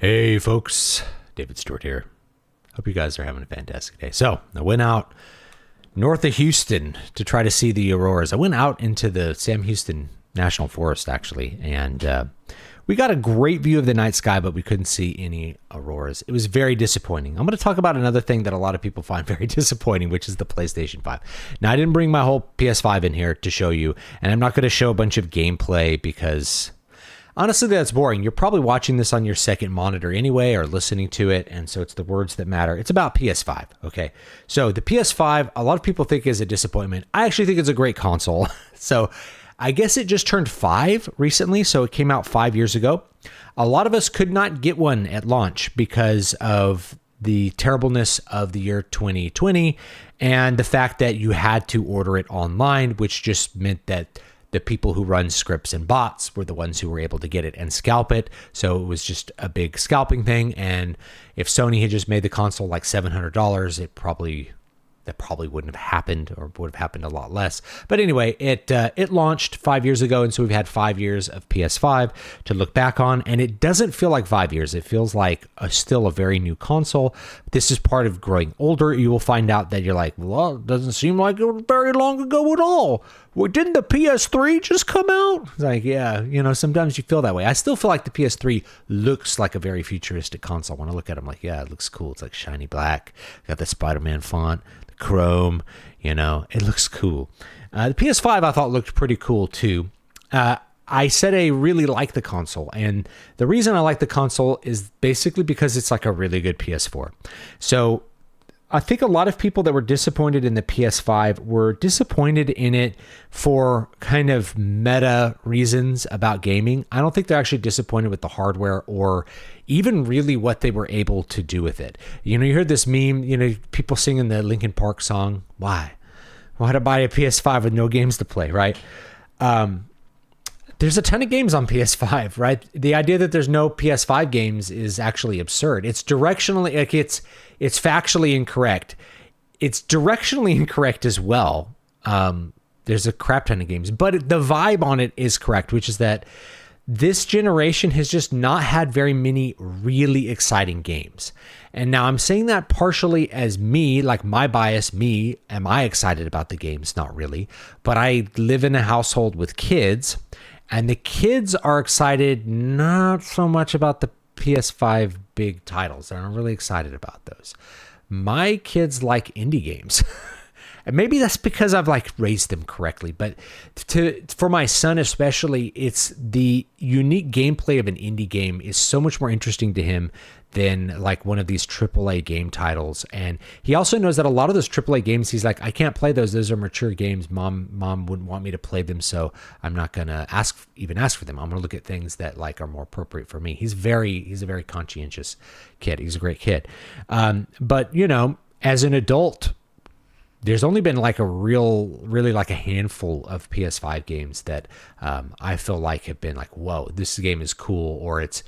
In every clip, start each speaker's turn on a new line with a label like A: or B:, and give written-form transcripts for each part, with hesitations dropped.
A: Hey folks, David Stewart here. Hope you guys are having a fantastic day. So I went out north of Houston to try to see the auroras. I went out into the Sam Houston National Forest actually, and we got a great view of the night sky, but we couldn't see any auroras. It was very disappointing. I'm going to talk about another thing that a lot of people find very disappointing, which is the PlayStation 5. Now, I didn't bring my whole PS5 in here to show you, and I'm not going to show a bunch of gameplay because honestly, that's boring. You're probably watching this on your second monitor anyway, or listening to it, and so it's the words that matter. It's about PS5, okay? So the PS5, a lot of people think is a disappointment. I actually think it's a great console. So I guess it just turned 5 recently, so it came out 5 years ago. A lot of us could not get one at launch because of the terribleness of the year 2020 and the fact that you had to order it online, which just meant that the people who run scripts and bots were the ones who were able to get it and scalp it. So it was just a big scalping thing. And if Sony had just made the console like $700, that probably wouldn't have happened, or would have happened a lot less. But anyway, it launched 5 years ago, and so we've had 5 years of PS5 to look back on, and it doesn't feel like 5 years. It feels like still a very new console. This is part of growing older. You will find out that you're like, well, it doesn't seem like it was very long ago at all. Well, didn't the PS3 just come out? It's like, yeah, sometimes you feel that way. I still feel like the PS3 looks like a very futuristic console. When I look at it, I'm like, yeah, it looks cool. It's like shiny black. Got the Spider-Man font. Chrome, it looks cool. The PS5 I thought looked pretty cool too. I said I really like the console, and the reason I like the console is basically because it's like a really good PS4. So I think a lot of people that were disappointed in the PS5 were disappointed in it for kind of meta reasons about gaming. I don't think they're actually disappointed with the hardware or even really what they were able to do with it. You heard this meme, people singing the Linkin Park song, Why to buy a PS5 with no games to play, right? There's a ton of games on PS5, right? The idea that there's no PS5 games is actually absurd. It's directionally, it's factually incorrect. It's directionally incorrect as well. There's a crap ton of games, but the vibe on it is correct, which is that this generation has just not had very many really exciting games. And now I'm saying that partially as me, like my bias, am I excited about the games? Not really. But I live in a household with kids, and the kids are excited not so much about the PS5 big titles. They're not really excited about those. My kids like indie games. And maybe that's because I've raised them correctly, but for my son especially, it's the unique gameplay of an indie game is so much more interesting to him than like one of these AAA game titles. And he also knows that a lot of those AAA games, he's like, I can't play those. Those are mature games. Mom wouldn't want me to play them, so I'm not gonna ask for them. I'm gonna look at things that are more appropriate for me. He's a very conscientious kid. He's a great kid. But as an adult, there's only been really a handful of PS5 games that I feel like have been like, whoa, this game is cool, or it's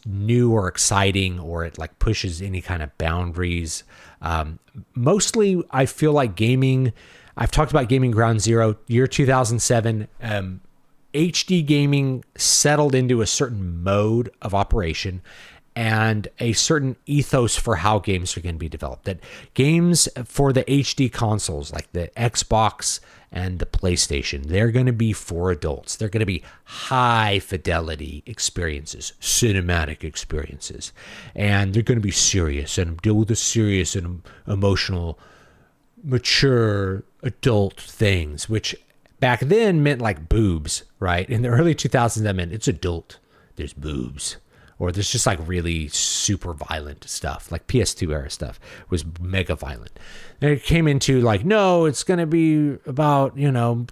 A: new or exciting, or it pushes any kind of boundaries. Mostly, I feel like gaming. I've talked about gaming ground zero, year 2007. HD gaming settled into a certain mode of operation and a certain ethos for how games are going to be developed. That games for the HD consoles, like the Xbox and the PlayStation, they're going to be for adults. They're going to be high fidelity experiences, cinematic experiences, and they're going to be serious and deal with the serious and emotional, mature adult things, which back then meant like boobs, right? In the early 2000s, that meant it's adult. There's boobs. Or there's just really super violent stuff, like PS2 era stuff was mega violent. And it came into no, it's going to be about,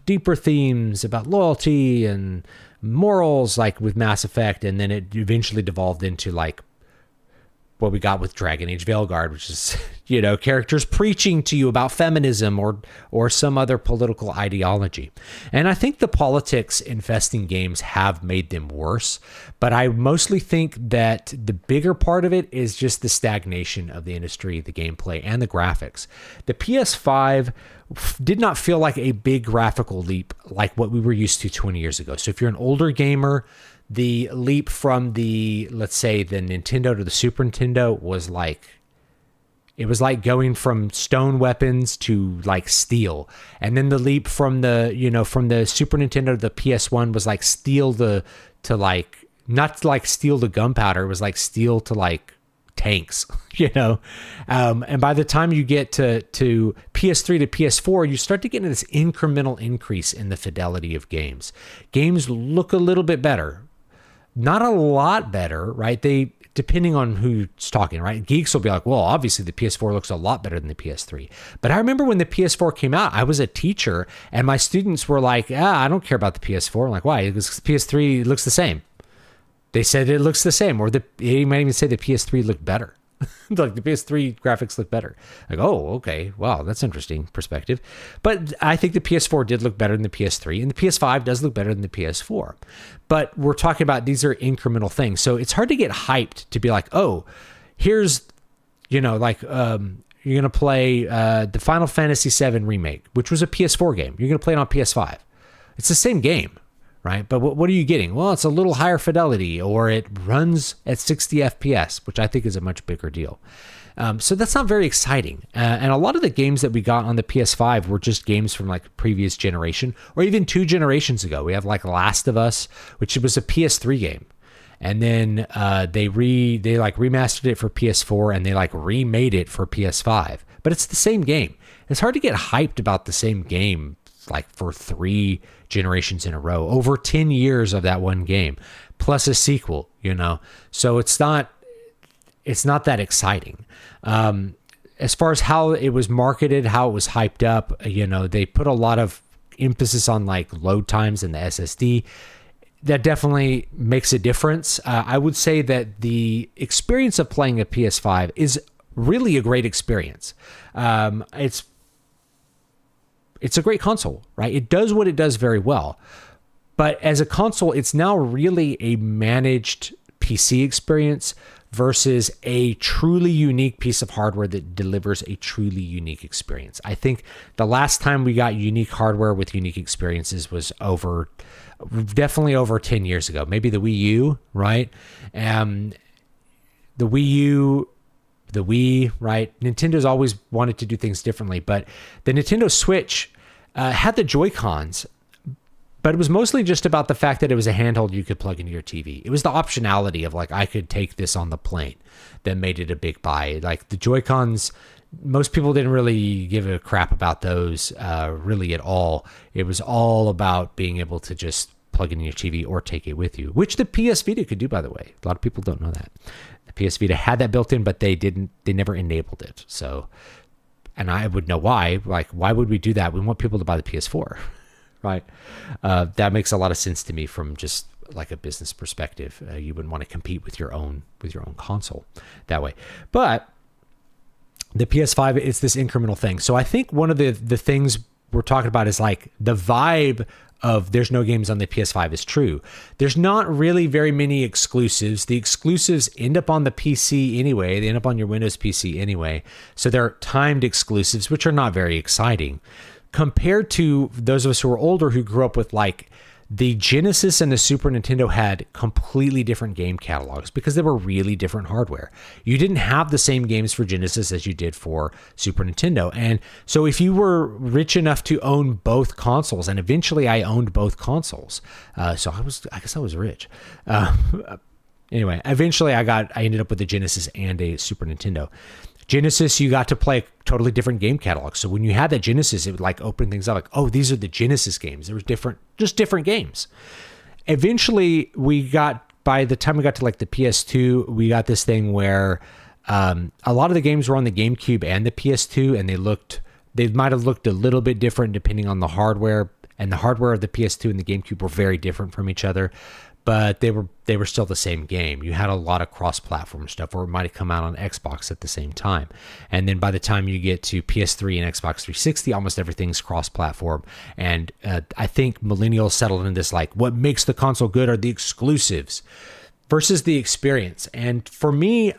A: deeper themes about loyalty and morals, with Mass Effect. And then it eventually devolved into what we got with Dragon Age Veilguard, which is, characters preaching to you about feminism or some other political ideology. And I think the politics infesting games have made them worse, but I mostly think that the bigger part of it is just the stagnation of the industry, the gameplay, and the graphics. The PS5 did not feel like a big graphical leap like what we were used to 20 years ago. So if you're an older gamer, the leap from let's say the Nintendo to the Super Nintendo was like, it was like going from stone weapons to like steel. And then the leap from from the Super Nintendo to the PS1 was like steel to like, not like steel to gunpowder. It was like steel to like tanks, and by the time you get to PS3 to PS4, you start to get into this incremental increase in the fidelity of games. Games look a little bit better, not a lot better, right? They, depending on who's talking, right? Geeks will be like, well, obviously the PS4 looks a lot better than the PS3. But I remember when the PS4 came out, I was a teacher and my students were like, I don't care about the PS4. I'm like, why? Because PS3 looks the same. They said it looks the same, or they might even say the PS3 looked better. Like the PS3 graphics look better. Like, oh, okay, wow, that's interesting perspective. But I think the PS4 did look better than the PS3, and the PS5 does look better than the PS4. But we're talking about, these are incremental things, so it's hard to get hyped to be like, oh, here's, you're gonna play the Final Fantasy VII remake, which was a PS4 game. You're gonna play it on PS5. It's the same game, right? But what are you getting? Well, it's a little higher fidelity, or it runs at 60 FPS, which I think is a much bigger deal. So that's not very exciting. And a lot of the games that we got on the PS5 were just games from like previous generation, or even 2 generations ago. We have like Last of Us, which was a PS3 game. And then they remastered it for PS4, and they like remade it for PS5. But it's the same game. It's hard to get hyped about the same game like for 3 generations in a row, over 10 years of that one game, plus a sequel, So it's not that exciting. As far as how it was marketed, how it was hyped up, they put a lot of emphasis on like load times and the SSD. That definitely makes a difference. I would say that the experience of playing a PS5 is really a great experience. It's a great console, right? It does what it does very well. But as a console, it's now really a managed PC experience versus a truly unique piece of hardware that delivers a truly unique experience. I think the last time we got unique hardware with unique experiences was definitely over 10 years ago. Maybe the Wii U, right? The Wii, right? Nintendo's always wanted to do things differently, but the Nintendo Switch had the Joy-Cons, but it was mostly just about the fact that it was a handheld you could plug into your TV. It was the optionality of like, I could take this on the plane that made it a big buy. Like the Joy-Cons, most people didn't really give a crap about those really at all. It was all about being able to just plug it in your TV or take it with you, which the PS Vita could do, by the way. A lot of people don't know that. The PS Vita had that built in, but they never enabled it. So, and I would know why. Like, why would we do that? We want people to buy the PS4, right? That makes a lot of sense to me from just like a business perspective. You wouldn't want to compete with your own console that way. But the PS5 is this incremental thing. So I think one of the things we're talking about is like the vibe of there's no games on the PS5 is true. There's not really very many exclusives. The exclusives end up on the PC anyway. They end up on your Windows PC anyway. So they're timed exclusives, which are not very exciting compared to those of us who are older who grew up with like the Genesis and the Super Nintendo had completely different game catalogs because they were really different hardware. You didn't have the same games for Genesis as you did for Super Nintendo. And so if you were rich enough to own both consoles, and eventually I owned both consoles. So I guess I was rich. Anyway, eventually I ended up with a Genesis and a Super Nintendo. Genesis, you got to play a totally different game catalog. So when you had that Genesis, it would like open things up like, oh, these are the Genesis games. There was just different games. Eventually, by the time we got to like the PS2, we got this thing where a lot of the games were on the GameCube and the PS2, and they might have looked a little bit different depending on the hardware. And the hardware of the PS2 and the GameCube were very different from each other. But they were still the same game. You had a lot of cross-platform stuff, or it might have come out on Xbox at the same time. And then by the time you get to PS3 and Xbox 360, almost everything's cross-platform. And I think millennials settled in this like, what makes the console good are the exclusives versus the experience. And for me,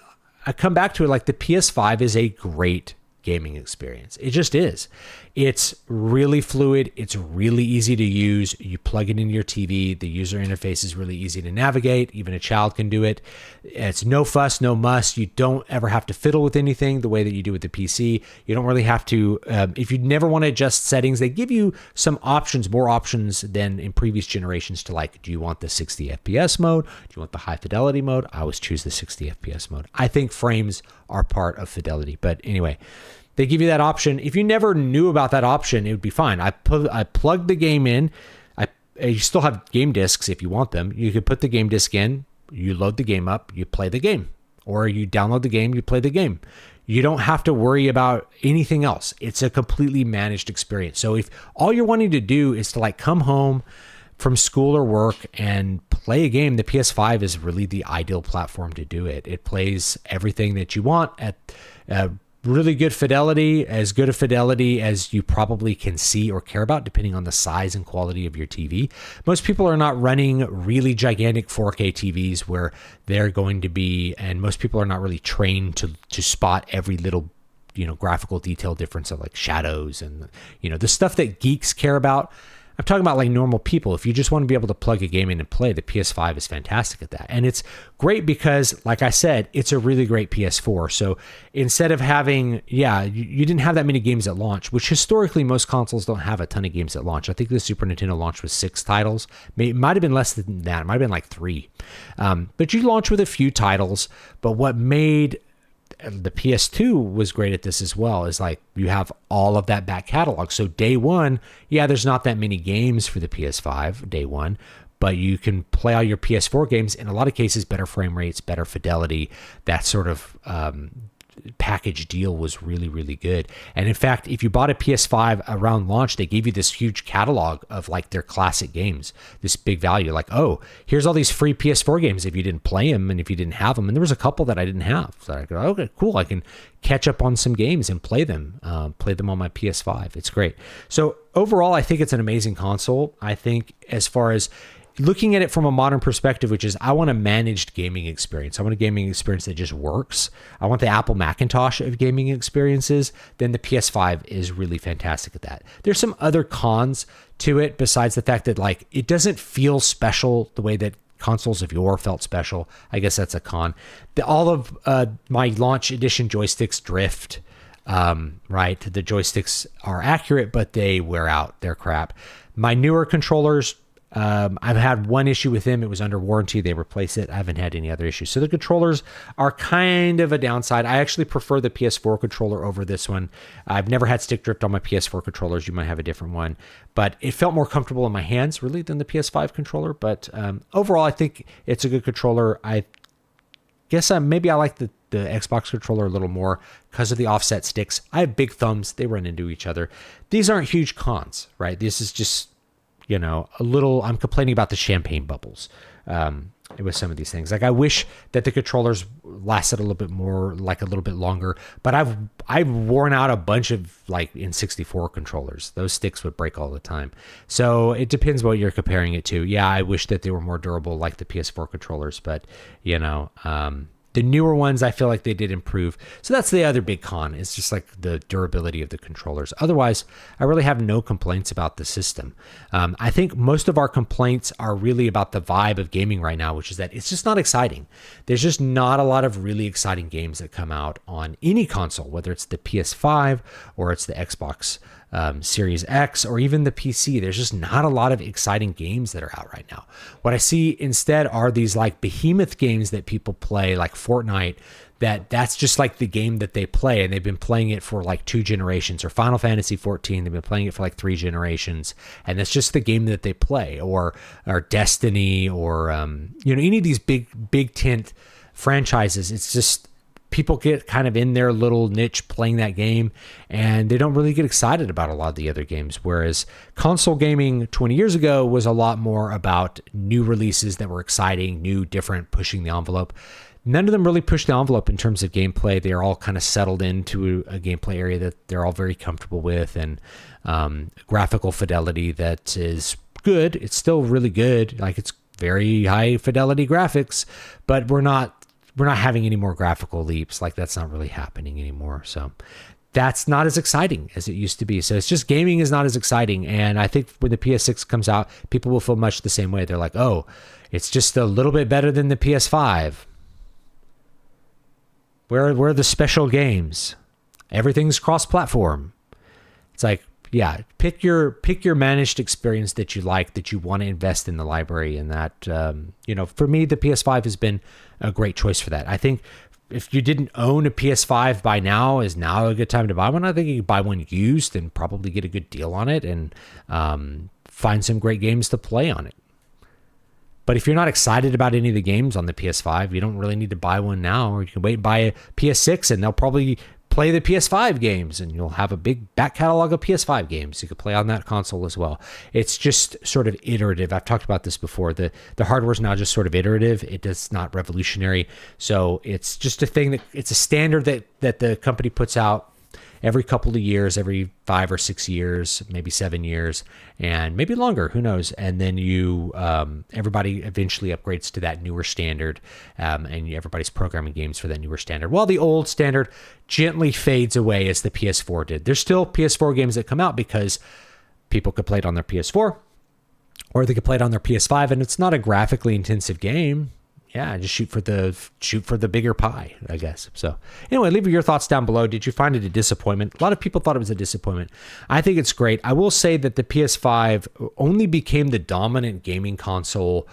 A: I come back to it like the PS5 is a great gaming experience. It just is. It's really fluid. It's really easy to use. You plug it into your TV. The user interface is really easy to navigate. Even a child can do it. It's no fuss, no muss. You don't ever have to fiddle with anything the way that you do with the PC. You don't really have to, if you never want to adjust settings, they give you some options, more options than in previous generations to like, do you want the 60 FPS mode? Do you want the high fidelity mode? I always choose the 60 FPS mode. I think frames are part of fidelity. But anyway, they give you that option. If you never knew about that option, it would be fine. I plugged the game in. You still have game discs if you want them. You could put the game disc in, you load the game up, you play the game. Or you download the game, you play the game. You don't have to worry about anything else. It's a completely managed experience. So if all you're wanting to do is to like come home from school or work and play a game, the PS5 is really the ideal platform to do it. It plays everything that you want at really good fidelity, as good a fidelity as you probably can see or care about, depending on the size and quality of your TV. Most people are not running really gigantic 4K TVs where they're going to be, and most people are not really trained to spot every little, graphical detail difference of like shadows and, the stuff that geeks care about. I'm talking about like normal people. If you just want to be able to plug a game in and play, the PS5 is fantastic at that. And it's great because, like I said, it's a really great PS4. So instead of having, you didn't have that many games at launch, which historically most consoles don't have a ton of games at launch. I think the Super Nintendo launched with 6 titles. It might have been less than that. It might have been like 3. But you launch with a few titles. But what made the PS2 was great at this as well, is like you have all of that back catalog. So day one, there's not that many games for the PS5 day one, but you can play all your PS4 games, in a lot of cases, better frame rates, better fidelity. That sort of package deal was really, really good. And in fact, if you bought a PS5 around launch, they gave you this huge catalog of like their classic games, this big value, like, oh, here's all these free PS4 games if you didn't play them and if you didn't have them. And there was a couple that I didn't have. So I go, okay, cool. I can catch up on some games and play them on my PS5. It's great. So overall, I think it's an amazing console. I think as far as looking at it from a modern perspective, which is I want a managed gaming experience. I want a gaming experience that just works. I want the Apple Macintosh of gaming experiences. Then the PS5 is really fantastic at that. There's some other cons to it besides the fact that like it doesn't feel special the way that consoles of yore felt special. I guess that's a con. All of my launch edition joysticks drift. Right? The joysticks are accurate, but they wear out. They're crap. My newer controllers, I've had one issue with them. It was under warranty. They replaced it. I haven't had any other issues. So the controllers are kind of a downside. I actually prefer the PS4 controller over this one. I've never had stick drift on my PS4 controllers. You might have a different one, but it felt more comfortable in my hands really than the PS5 controller. But overall, I think it's a good controller. I guess maybe I like the Xbox controller a little more because of the offset sticks. I have big thumbs. They run into each other. These aren't huge cons, right? This is just, a little, I'm complaining about the champagne bubbles with some of these things. Like I wish that the controllers lasted a little bit more, like a little bit longer, but I've worn out a bunch of like N64 controllers. Those sticks would break all the time. So it depends what you're comparing it to. Yeah, I wish that they were more durable like the PS4 controllers, but the newer ones, I feel like they did improve. So that's the other big con. It's just like the durability of the controllers. Otherwise, I really have no complaints about the system. I think most of our complaints are really about the vibe of gaming right now, which is that it's just not exciting. There's just not a lot of really exciting games that come out on any console, whether it's the PS5 or it's the Xbox Series X or even the PC. There's just not a lot of exciting games that are out right now. What I see instead are these like behemoth games that people play, like Fortnite, that's just like the game that they play, and they've been playing it for like 2 generations. Or Final Fantasy 14, they've been playing it for like 3 generations, and that's just the game that they play. Or Destiny, or any of these big tent franchises. It's just people get kind of in their little niche playing that game, and they don't really get excited about a lot of the other games. Whereas console gaming 20 years ago was a lot more about new releases that were exciting, new, different, pushing the envelope. None of them really push the envelope in terms of gameplay. They are all kind of settled into a gameplay area that they're all very comfortable with, and graphical fidelity that is good. It's still really good. Like, it's very high fidelity graphics, but we're not having any more graphical leaps. Like, that's not really happening anymore. So that's not as exciting as it used to be. So it's just gaming is not as exciting. And I think when the PS6 comes out, people will feel much the same way. They're like, oh, it's just a little bit better than the PS5. Where are the special games? Everything's cross-platform. It's like, yeah, pick your managed experience that you like, that you want to invest in the library. And that, for me, the PS5 has been a great choice for that. I think if you didn't own a PS5 by now, is now a good time to buy one. I think you can buy one used and probably get a good deal on it and find some great games to play on it. But if you're not excited about any of the games on the PS5, you don't really need to buy one now, or you can wait and buy a PS6 and they'll probably play the PS5 games and you'll have a big back catalog of PS5 games you could play on that console as well. It's just sort of iterative. I've talked about this before. The hardware is now just sort of iterative. It is not revolutionary. So it's just a thing it's a standard that the company puts out every couple of years, every 5 or 6 years, maybe 7 years, and maybe longer, who knows? And then everybody eventually upgrades to that newer standard, and everybody's programming games for that newer standard. While the old standard gently fades away as the PS4 did. There's still PS4 games that come out because people could play it on their PS4, or they could play it on their PS5, and it's not a graphically intensive game. Yeah, just shoot for the bigger pie, I guess. So anyway, leave your thoughts down below. Did you find it a disappointment? A lot of people thought it was a disappointment. I think it's great. I will say that the PS5 only became the dominant gaming console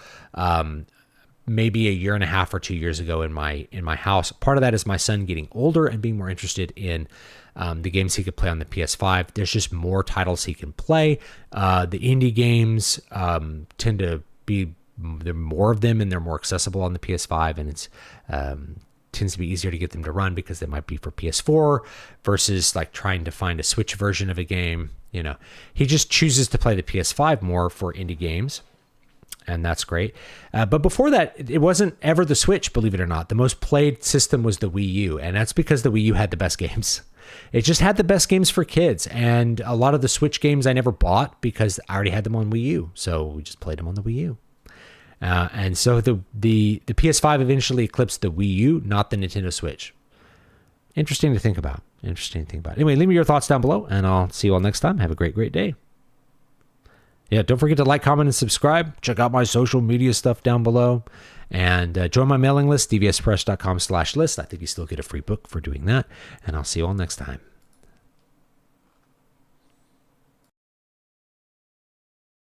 A: maybe a year and a half or 2 years ago in my house. Part of that is my son getting older and being more interested in the games he could play on the PS5. There's just more titles he can play. The indie games tend to be, there are more of them and they're more accessible on the PS5, and it's tends to be easier to get them to run because they might be for PS4 versus like trying to find a Switch version of a game. He just chooses to play the PS5 more for indie games, and that's great. But before that, it wasn't ever the Switch, believe it or not. The most played system was the Wii U, and that's because the Wii U had the best games. It just had the best games for kids, and a lot of the Switch games I never bought because I already had them on Wii U, so we just played them on the Wii U. And so the PS5 eventually eclipsed the Wii U, not the Nintendo Switch. Interesting to think about. Anyway, leave me your thoughts down below, and I'll see you all next time. Have a great, great day. Yeah, don't forget to like, comment, and subscribe. Check out my social media stuff down below. And join my mailing list, dvspress.com/list. I think you still get a free book for doing that. And I'll see you all next time.